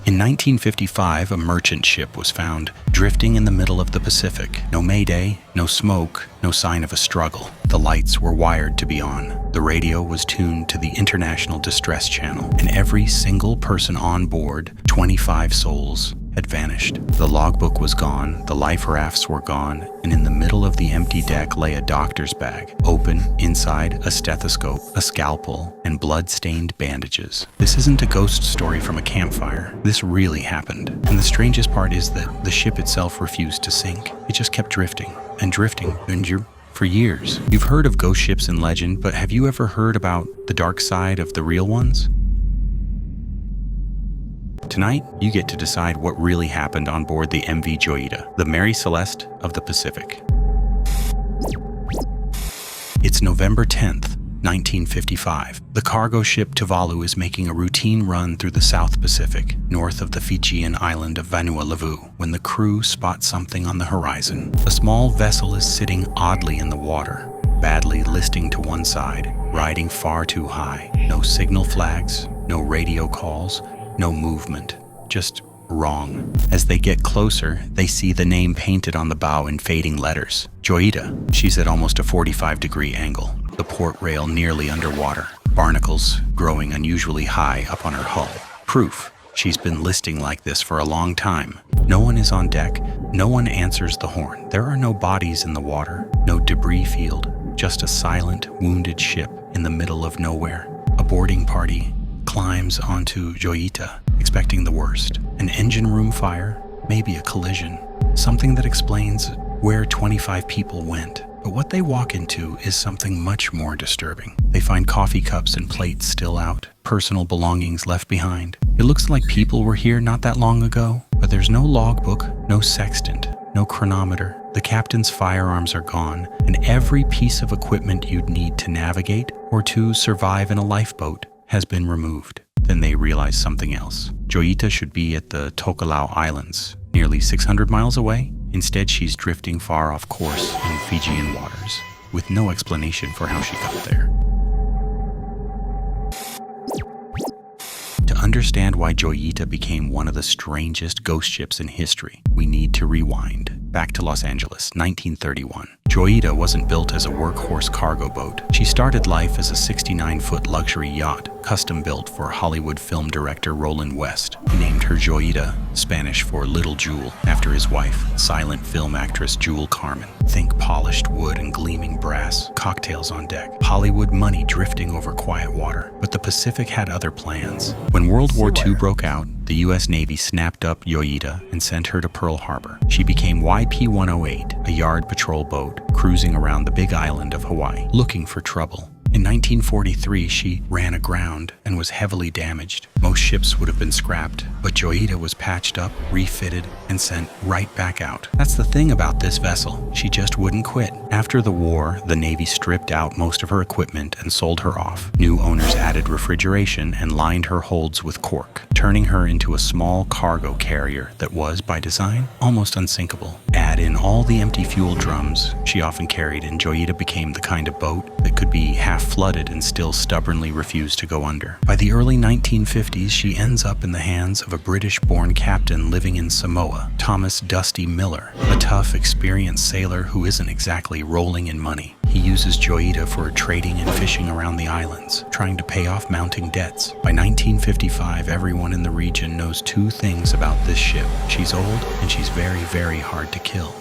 In 1955, a merchant ship was found drifting in the middle of the Pacific. No mayday, no smoke, no sign of a struggle. The lights were wired to be on. The radio was tuned to the International Distress Channel, and every single person on board, 25 souls, had vanished. The logbook was gone, the life rafts were gone, and in the middle of the empty deck lay a doctor's bag. Open, inside, a stethoscope, a scalpel, and blood-stained bandages. This isn't a ghost story from a campfire. This really happened. And the strangest part is that the ship itself refused to sink. It just kept drifting, and for years. You've heard of ghost ships in legend, but have you ever heard about the dark side of the real ones? Tonight, you get to decide what really happened on board the MV Joyita, the Mary Celeste of the Pacific. It's November 10th, 1955. The cargo ship Tuvalu is making a routine run through the South Pacific, north of the Fijian island of Vanuatu, when the crew spots something on the horizon. A small vessel is sitting oddly in the water, badly listing to one side, riding far too high. No signal flags, no radio calls, no movement, just wrong. As they get closer, they see the name painted on the bow in fading letters. Joyita. She's at almost a 45-degree angle, the port rail nearly underwater, barnacles growing unusually high up on her hull. Proof she's been listing like this for a long time. No one is on deck, no one answers the horn. There are no bodies in the water, no debris field, just a silent, wounded ship in the middle of nowhere. A boarding party climbs onto Joyita, expecting the worst. An engine room fire, maybe a collision, something that explains where 25 people went. But what they walk into is something much more disturbing. They find coffee cups and plates still out, personal belongings left behind. It looks like people were here not that long ago, but there's no logbook, no sextant, no chronometer. The captain's firearms are gone, and every piece of equipment you'd need to navigate or to survive in a lifeboat has been removed. Then they realize something else. Joyita should be at the Tokelau Islands, nearly 600 miles away. Instead, she's drifting far off course in Fijian waters, with no explanation for how she got there. To understand why Joyita became one of the strangest ghost ships in history, we need to rewind back to Los Angeles, 1931. Joyita wasn't built as a workhorse cargo boat. She started life as a 69-foot luxury yacht, custom-built for Hollywood film director Roland West. He named her Joyita, Spanish for Little Jewel, after his wife, silent film actress Jewel Carmen. Think polished wood and gleaming brass, cocktails on deck, Hollywood money drifting over quiet water. But the Pacific had other plans. When World War II broke out, the U.S. Navy snapped up Joyita and sent her to Pearl Harbor. She became YP-108, a yard patrol boat cruising around the Big Island of Hawaii, looking for trouble. In 1943, she ran aground and was heavily damaged. Most ships would have been scrapped, but Joyita was patched up, refitted, and sent right back out. That's the thing about this vessel. She just wouldn't quit. After the war, the Navy stripped out most of her equipment and sold her off. New owners added refrigeration and lined her holds with cork, turning her into a small cargo carrier that was, by design, almost unsinkable. Add in all the empty fuel drums she often carried, and Joyita became the kind of boat that could be half flooded and still stubbornly refused to go under. By the early 1950s, she ends up in the hands of a British-born captain living in Samoa, Thomas Dusty Miller, a tough, experienced sailor who isn't exactly rolling in money. He uses Joyita for trading and fishing around the islands, trying to pay off mounting debts. By 1955, everyone in the region knows two things about this ship. She's old, and she's very, very hard to kill.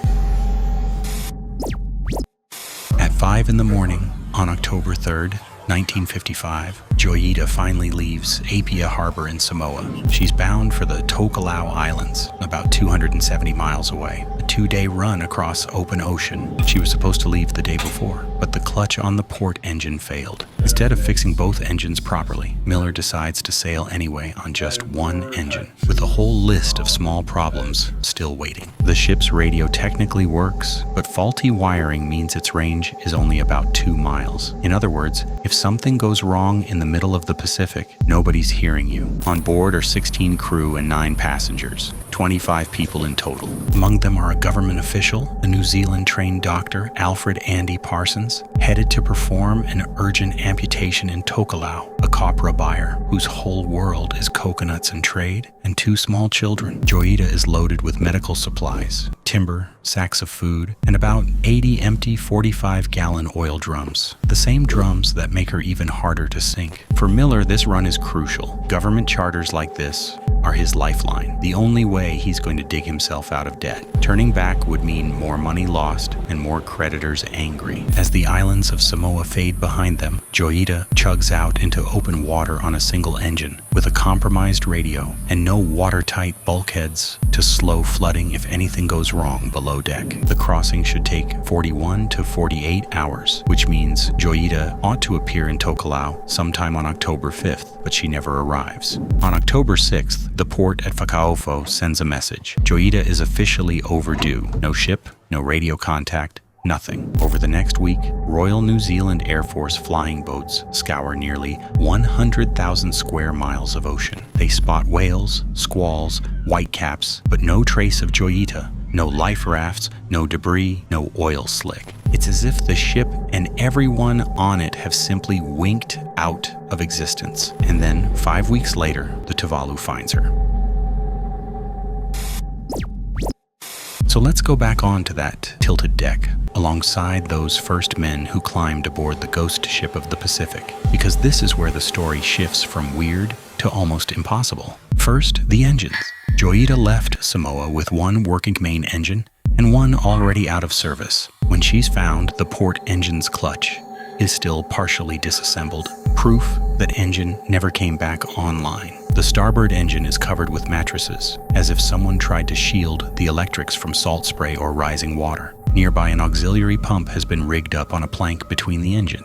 At 5 in the morning, on October 3rd, 1955, Joyita finally leaves Apia Harbor in Samoa. She's bound for the Tokelau Islands, about 270 miles away. A 2-day run across open ocean. She was supposed to leave the day before, but the clutch on the port engine failed. Instead of fixing both engines properly, Miller decides to sail anyway on just one engine, with a whole list of small problems still waiting. The ship's radio technically works, but faulty wiring means its range is only about 2 miles. In other words, if something goes wrong in the middle of the Pacific, nobody's hearing you. On board are 16 crew and 9 passengers, 25 people in total. Among them are a government official, a New Zealand-trained doctor, Alfred Andy Parsons, headed to perform an urgent amputation location in Tokelau, a copra buyer whose whole world is coconuts and trade, and 2 small children. Joyita is loaded with medical supplies, timber, sacks of food, and about 80 empty 45-gallon oil drums. The same drums that make her even harder to sink. For Miller, this run is crucial. Government charters like this are his lifeline, the only way he's going to dig himself out of debt. Turning back would mean more money lost and more creditors angry. As the islands of Samoa fade behind them, Joyita chugs out into open water on a single engine, with a compromised radio and no watertight bulkheads to slow flooding if anything goes wrong below deck. The crossing should take 41 to 48 hours, which means Joyita ought to appear in Tokelau sometime on October 5th, but she never arrives. On October 6th, the port at Whakaofo sends a message. Joyita is officially overdue. No ship, no radio contact, nothing. Over the next week, Royal New Zealand Air Force flying boats scour nearly 100,000 square miles of ocean. They spot whales, squalls, whitecaps, but no trace of Joyita. No life rafts, no debris, no oil slick. It's as if the ship and everyone on it have simply winked out of existence. And then, 5 weeks later, the Tuvalu finds her. So let's go back onto that tilted deck, alongside those first men who climbed aboard the ghost ship of the Pacific, because this is where the story shifts from weird to almost impossible. First, the engines. Joyita left Samoa with 1 working main engine and 1 already out of service. When she's found, the port engine's clutch is still partially disassembled, proof that engine never came back online. The starboard engine is covered with mattresses, as if someone tried to shield the electrics from salt spray or rising water. Nearby, an auxiliary pump has been rigged up on a plank between the engine.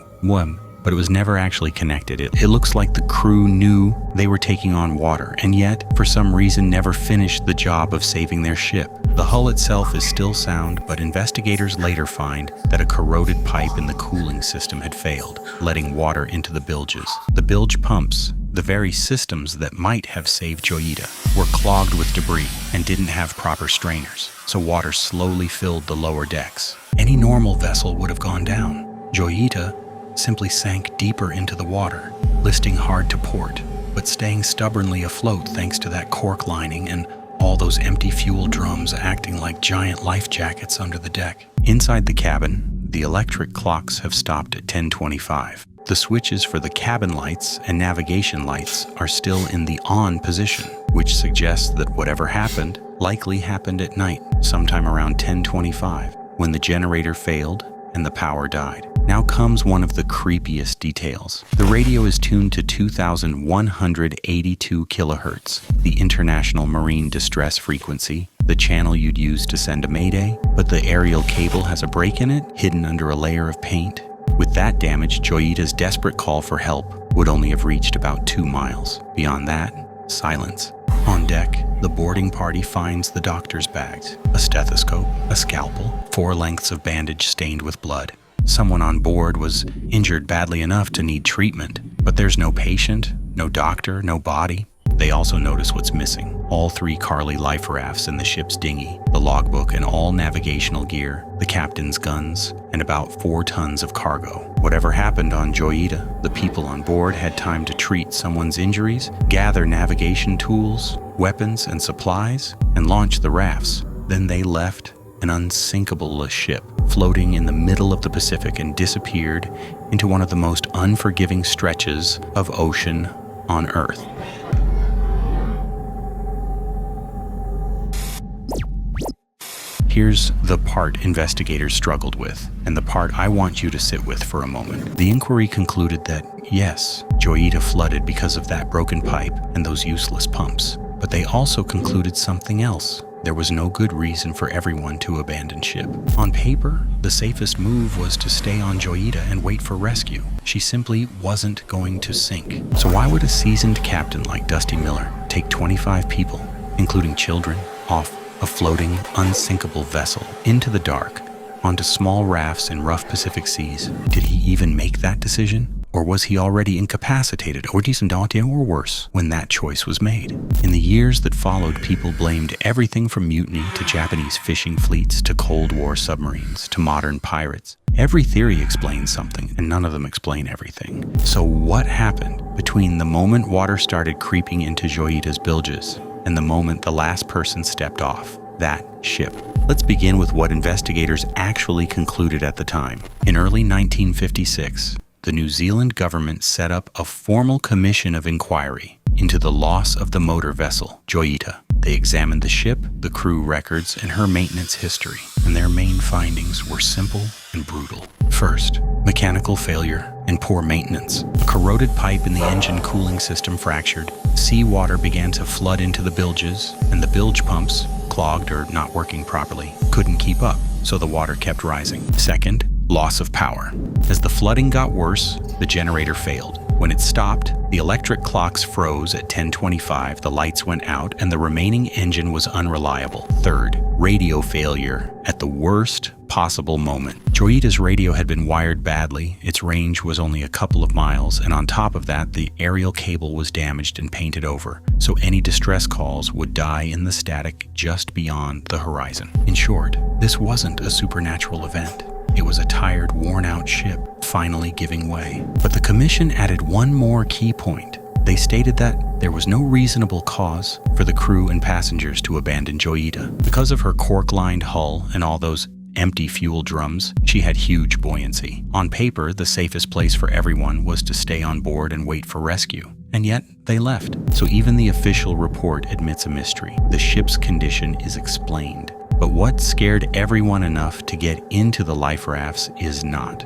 But it was never actually connected. It looks like the crew knew they were taking on water, and yet, for some reason, never finished the job of saving their ship. The hull itself is still sound, but investigators later find that a corroded pipe in the cooling system had failed, letting water into the bilges. The bilge pumps, the very systems that might have saved Joyita, were clogged with debris and didn't have proper strainers, so water slowly filled the lower decks. Any normal vessel would have gone down. Joyita simply sank deeper into the water, listing hard to port, but staying stubbornly afloat thanks to that cork lining and all those empty fuel drums acting like giant life jackets under the deck. Inside the cabin, the electric clocks have stopped at 10:25. The switches for the cabin lights and navigation lights are still in the on position, which suggests that whatever happened likely happened at night, sometime around 10:25, when the generator failed and the power died. Now comes one of the creepiest details. The radio is tuned to 2,182 kilohertz, the International Marine Distress Frequency, the channel you'd use to send a mayday, but the aerial cable has a break in it, hidden under a layer of paint. With that damage, Joyita's desperate call for help would only have reached about 2 miles. Beyond that, silence. On deck, the boarding party finds the doctor's bags, a stethoscope, a scalpel, 4 lengths of bandage stained with blood. Someone on board was injured badly enough to need treatment, but there's no patient, no doctor, no body. They also notice what's missing. All 3 Carly life rafts in the ship's dinghy, the logbook and all navigational gear, the captain's guns, and about 4 tons of cargo. Whatever happened on Joyita, the people on board had time to treat someone's injuries, gather navigation tools, weapons, and supplies, and launch the rafts. Then they left an unsinkable ship, floating in the middle of the Pacific, and disappeared into one of the most unforgiving stretches of ocean on Earth. Here's the part investigators struggled with, and the part I want you to sit with for a moment. The inquiry concluded that, yes, Joyita flooded because of that broken pipe and those useless pumps. But they also concluded something else. There was no good reason for everyone to abandon ship. On paper, the safest move was to stay on Joyita and wait for rescue. She simply wasn't going to sink. So why would a seasoned captain like Dusty Miller take 25 people, including children, off a floating, unsinkable vessel into the dark, onto small rafts in rough Pacific seas? Did he even make that decision? Or was he already incapacitated or worse when that choice was made? In the years that followed, people blamed everything from mutiny to Japanese fishing fleets to Cold War submarines to modern pirates. Every theory explains something, and none of them explain everything. So what happened between the moment water started creeping into Joyita's bilges and the moment the last person stepped off that ship? Let's begin with what investigators actually concluded at the time. In early 1956, the New Zealand government set up a formal commission of inquiry into the loss of the motor vessel, Joyita. They examined the ship, the crew records, and her maintenance history, and their main findings were simple and brutal. First, mechanical failure and poor maintenance. A corroded pipe in the engine cooling system fractured, seawater began to flood into the bilges, and the bilge pumps, clogged or not working properly, couldn't keep up, so the water kept rising. Second, loss of power. As the flooding got worse, the generator failed. When it stopped, the electric clocks froze at 10:25, the lights went out, and the remaining engine was unreliable. Third, radio failure at the worst possible moment. Joyita's radio had been wired badly, its range was only a couple of miles, and on top of that, the aerial cable was damaged and painted over, so any distress calls would die in the static just beyond the horizon. In short, this wasn't a supernatural event. It was a tired, worn-out ship finally giving way. But the commission added one more key point. They stated that there was no reasonable cause for the crew and passengers to abandon Joyita. Because of her cork-lined hull and all those empty fuel drums, she had huge buoyancy. On paper, the safest place for everyone was to stay on board and wait for rescue. And yet, they left. So even the official report admits a mystery. The ship's condition is explained. But what scared everyone enough to get into the life rafts is not.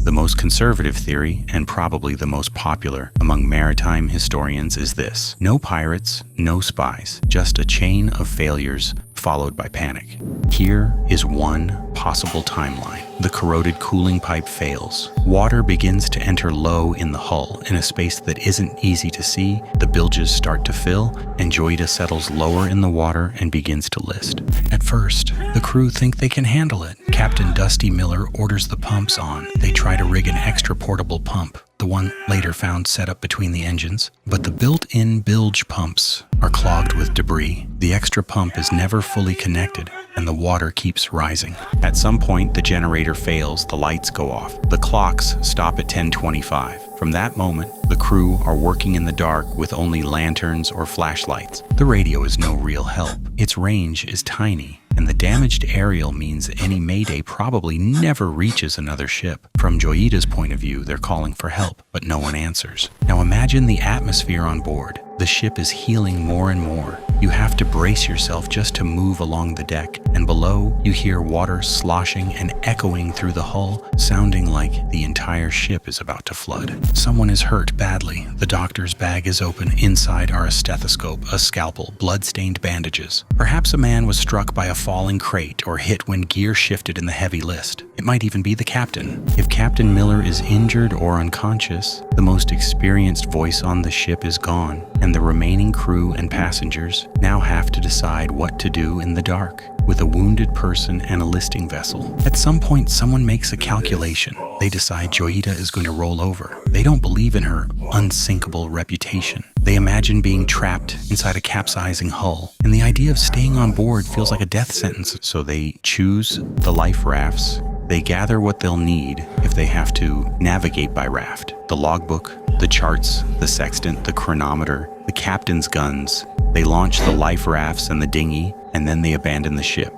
The most conservative theory, and probably the most popular among maritime historians, is this: no pirates, no spies, just a chain of failures followed by panic. Here is one possible timeline. The corroded cooling pipe fails. Water begins to enter low in the hull. In a space that isn't easy to see, the bilges start to fill, and Joyita settles lower in the water and begins to list. At first, the crew think they can handle it. Captain Dusty Miller orders the pumps on. They try to rig an extra portable pump, the one later found set up between the engines. But the built-in bilge pumps are clogged with debris. The extra pump is never fully connected, and the water keeps rising. At some point, the generator fails, the lights go off. The clocks stop at 10:25. From that moment, the crew are working in the dark with only lanterns or flashlights. The radio is no real help. Its range is tiny, and the damaged aerial means any mayday probably never reaches another ship. From Joyita's point of view, they're calling for help, but no one answers. Now imagine the atmosphere on board. The ship is heeling more and more. You have to brace yourself just to move along the deck, and below you hear water sloshing and echoing through the hull, sounding like the entire ship is about to flood. Someone is hurt badly. The doctor's bag is open. Inside are a stethoscope, a scalpel, blood-stained bandages. Perhaps a man was struck by a falling crate or hit when gear shifted in the heavy list. It might even be the captain. If Captain Miller is injured or unconscious, the most experienced voice on the ship is gone, and the remaining crew and passengers now have to decide what to do in the dark with a wounded person and a listing vessel. At some point, someone makes a calculation. They decide Joyita is going to roll over. They don't believe in her unsinkable reputation. They imagine being trapped inside a capsizing hull, and the idea of staying on board feels like a death sentence. So they choose the life rafts. They gather what they'll need if they have to navigate by raft: the logbook, the charts, the sextant, the chronometer, the captain's guns. They launch the life rafts and the dinghy, and then they abandon the ship.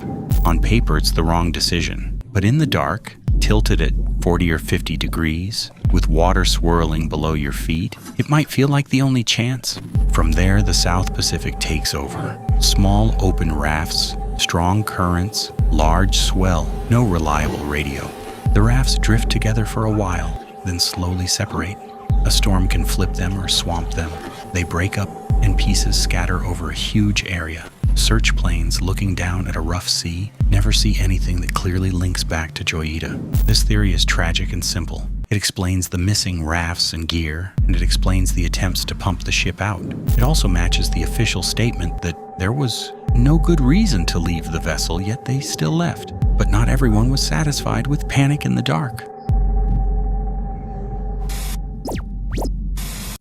On paper, it's the wrong decision. But in the dark, tilted at 40 or 50 degrees, with water swirling below your feet, it might feel like the only chance. From there, the South Pacific takes over. Small open rafts, strong currents, large swell, no reliable radio. The rafts drift together for a while, then slowly separate. A storm can flip them or swamp them. They break up and pieces scatter over a huge area. Search planes looking down at a rough sea never see anything that clearly links back to Joyita. This theory is tragic and simple. It explains the missing rafts and gear, and it explains the attempts to pump the ship out. It also matches the official statement that there was no good reason to leave the vessel, yet they still left. But not everyone was satisfied with panic in the dark.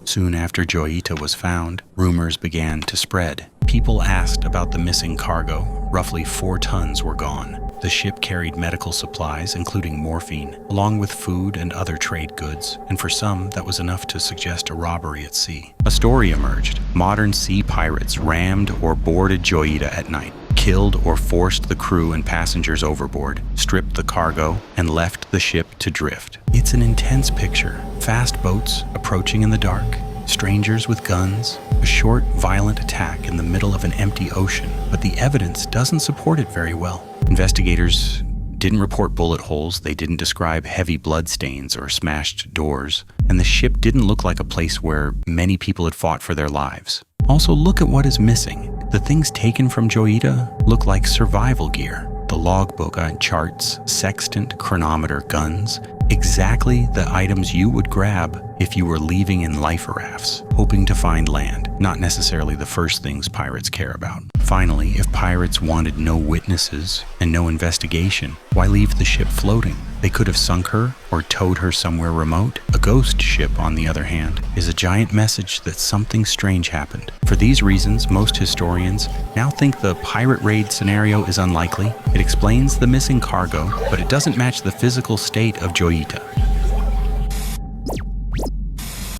Soon after Joyita was found, rumors began to spread. People asked about the missing cargo. Roughly 4 tons were gone. The ship carried medical supplies, including morphine, along with food and other trade goods, and for some, that was enough to suggest a robbery at sea. A story emerged. Modern sea pirates rammed or boarded Joyita at night, killed or forced the crew and passengers overboard, stripped the cargo, and left the ship to drift. It's an intense picture. Fast boats approaching in the dark, strangers with guns, a short, violent attack in the middle of an empty ocean, but the evidence doesn't support it very well. Investigators didn't report bullet holes, they didn't describe heavy bloodstains or smashed doors, and the ship didn't look like a place where many people had fought for their lives. Also, look at what is missing. The things taken from Joyita look like survival gear. The logbook, charts, sextant, chronometer, guns, exactly the items you would grab if you were leaving in life rafts, hoping to find land, not necessarily the first things pirates care about. Finally, if pirates wanted no witnesses and no investigation, why leave the ship floating? They could have sunk her or towed her somewhere remote. A ghost ship, on the other hand, is a giant message that something strange happened. For these reasons, most historians now think the pirate raid scenario is unlikely. It explains the missing cargo, but it doesn't match the physical state of Joyita.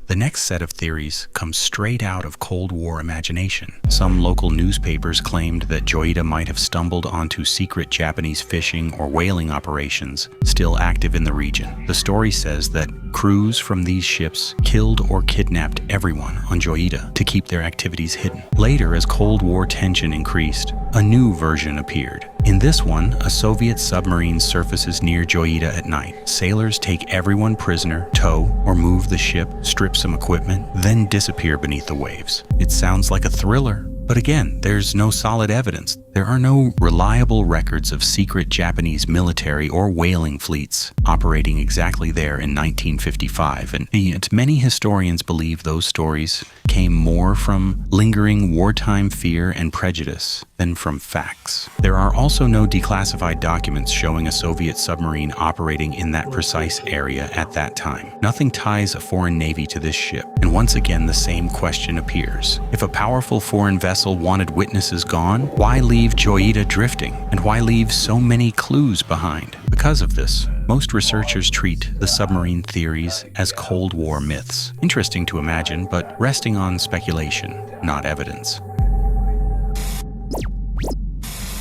The next set of theories comes straight out of Cold War imagination. Some local newspapers claimed that Joyita might have stumbled onto secret Japanese fishing or whaling operations still active in the region. The story says that crews from these ships killed or kidnapped everyone on Joyita to keep their activities hidden. Later, as Cold War tension increased, a new version appeared. In this one, a Soviet submarine surfaces near Joyita at night. Sailors take everyone prisoner, tow or move the ship, strip some equipment, then disappear beneath the waves. It sounds like a thriller, but again, there's no solid evidence. There are no reliable records of secret Japanese military or whaling fleets operating exactly there in 1955, and yet many historians believe those stories came more from lingering wartime fear and prejudice than from facts. There are also no declassified documents showing a Soviet submarine operating in that precise area at that time. Nothing ties a foreign navy to this ship, and once again the same question appears. If a powerful foreign vessel wanted witnesses gone, why leave Joyita drifting? And why leave so many clues behind? Because of this, most researchers treat the submarine theories as Cold War myths. Interesting to imagine, but resting on speculation, not evidence.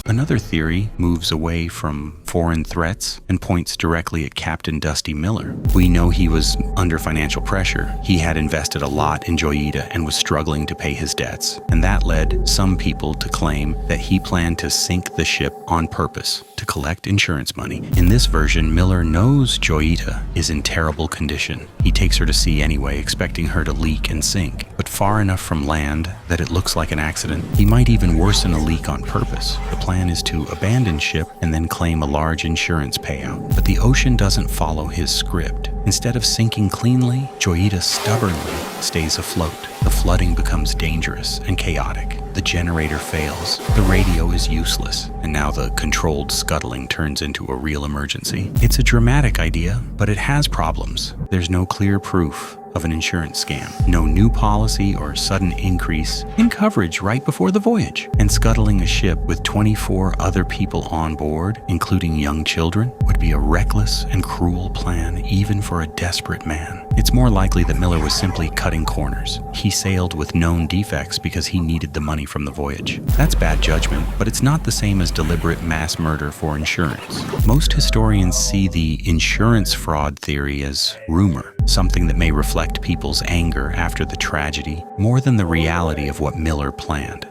Another theory moves away from foreign threats and points directly at Captain Dusty Miller. We know he was under financial pressure. He had invested a lot in Joyita and was struggling to pay his debts. And that led some people to claim that he planned to sink the ship on purpose to collect insurance money. In this version, Miller knows Joyita is in terrible condition. He takes her to sea anyway, expecting her to leak and sink, but far enough from land that it looks like an accident. He might even worsen a leak on purpose. The plan is to abandon ship and then claim a large insurance payout. But the ocean doesn't follow his script. Instead of sinking cleanly, Joyita stubbornly stays afloat. The flooding becomes dangerous and chaotic. The generator fails, the radio is useless, and now the controlled scuttling turns into a real emergency. It's a dramatic idea, but it has problems. There's no clear proof of an insurance scam, no new policy or sudden increase in coverage right before the voyage. And scuttling a ship with 24 other people on board, including young children, would be a reckless and cruel plan even for a desperate man. It's more likely that Miller was simply cutting corners. He sailed with known defects because he needed the money from the voyage. That's bad judgment, but it's not the same as deliberate mass murder for insurance. Most historians see the insurance fraud theory as rumor, something that may reflect people's anger after the tragedy, more than the reality of what Miller planned.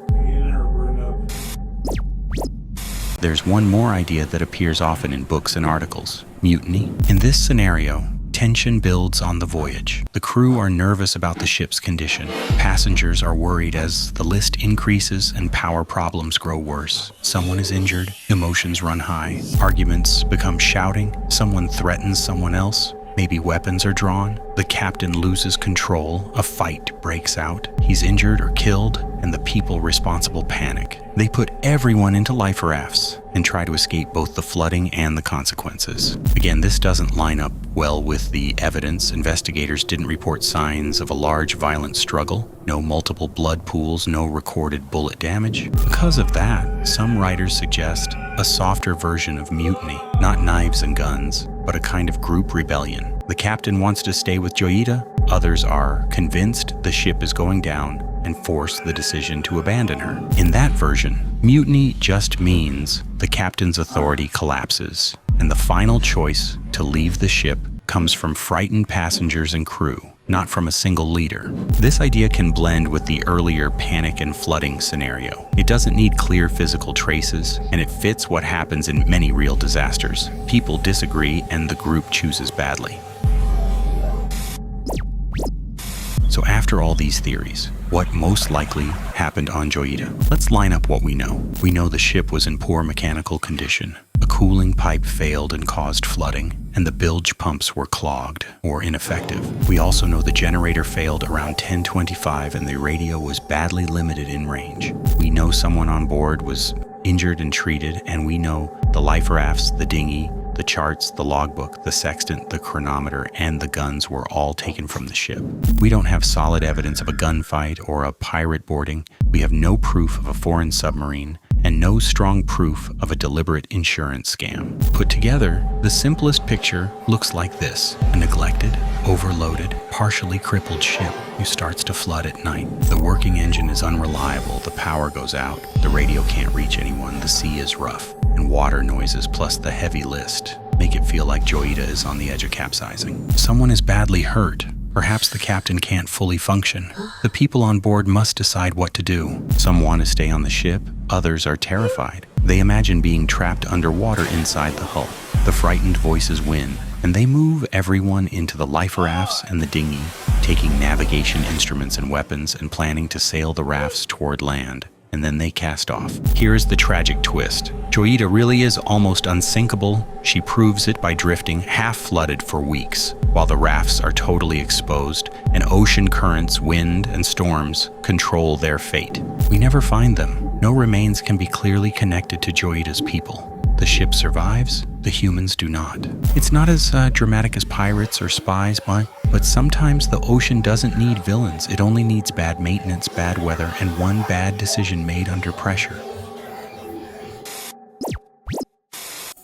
There's one more idea that appears often in books and articles: mutiny. In this scenario, tension builds on the voyage. The crew are nervous about the ship's condition. Passengers are worried as the list increases and power problems grow worse. Someone is injured, emotions run high, arguments become shouting, someone threatens someone else. Maybe weapons are drawn, the captain loses control, a fight breaks out, he's injured or killed, and the people responsible panic. They put everyone into life rafts and try to escape both the flooding and the consequences. Again, this doesn't line up well with the evidence. Investigators didn't report signs of a large violent struggle, no multiple blood pools, no recorded bullet damage. Because of that, some writers suggest a softer version of mutiny, not knives and guns, but a kind of group rebellion. The captain wants to stay with Joyita, others are convinced the ship is going down and force the decision to abandon her. In that version, mutiny just means the captain's authority collapses, and the final choice to leave the ship comes from frightened passengers and crew, not from a single leader. This idea can blend with the earlier panic and flooding scenario. It doesn't need clear physical traces, and it fits what happens in many real disasters. People disagree, and the group chooses badly. So after all these theories, what most likely happened on Joyita? Let's line up what we know. We know the ship was in poor mechanical condition. A cooling pipe failed and caused flooding, and the bilge pumps were clogged or ineffective. We also know the generator failed around 10:25 and the radio was badly limited in range. We know someone on board was injured and treated, and we know the life rafts, the dinghy, the charts, the logbook, the sextant, the chronometer, and the guns were all taken from the ship. We don't have solid evidence of a gunfight or a pirate boarding. We have no proof of a foreign submarine, and no strong proof of a deliberate insurance scam. Put together, the simplest picture looks like this: a neglected, overloaded, partially crippled ship who starts to flood at night. The working engine is unreliable, the power goes out, the radio can't reach anyone, the sea is rough, and water noises plus the heavy list make it feel like Joyita is on the edge of capsizing. Someone is badly hurt. Perhaps the captain can't fully function. The people on board must decide what to do. Some want to stay on the ship, others are terrified. They imagine being trapped underwater inside the hull. The frightened voices win, and they move everyone into the life rafts and the dinghy, taking navigation instruments and weapons and planning to sail the rafts toward land. And then they cast off. Here's the tragic twist. Joyita really is almost unsinkable. She proves it by drifting half-flooded for weeks, while the rafts are totally exposed, and ocean currents, wind, and storms control their fate. We never find them. No remains can be clearly connected to Joyita's people. The ship survives, the humans do not. It's not as dramatic as pirates or spies, but sometimes the ocean doesn't need villains. It only needs bad maintenance, bad weather, and one bad decision made under pressure.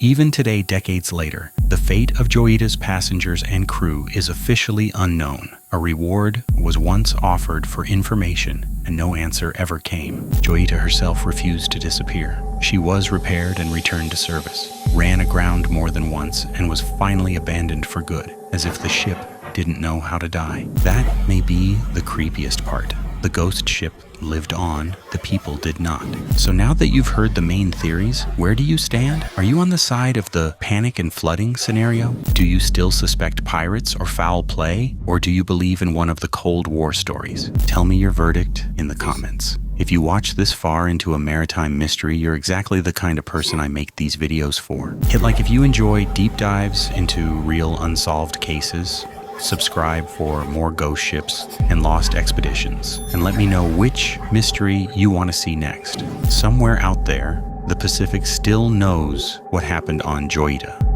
Even today, decades later, the fate of Joyita's passengers and crew is officially unknown. A reward was once offered for information, and no answer ever came. Joyita herself refused to disappear. She was repaired and returned to service, ran aground more than once, and was finally abandoned for good, as if the ship didn't know how to die. That may be the creepiest part. The ghost ship lived on, the people did not. So now that you've heard the main theories, where do you stand? Are you on the side of the panic and flooding scenario? Do you still suspect pirates or foul play? Or do you believe in one of the Cold War stories? Tell me your verdict in the comments. If you watch this far into a maritime mystery, you're exactly the kind of person I make these videos for. Hit like if you enjoy deep dives into real unsolved cases. Subscribe for more ghost ships and lost expeditions, and let me know which mystery you want to see next. Somewhere out there, the Pacific still knows what happened on Joyita.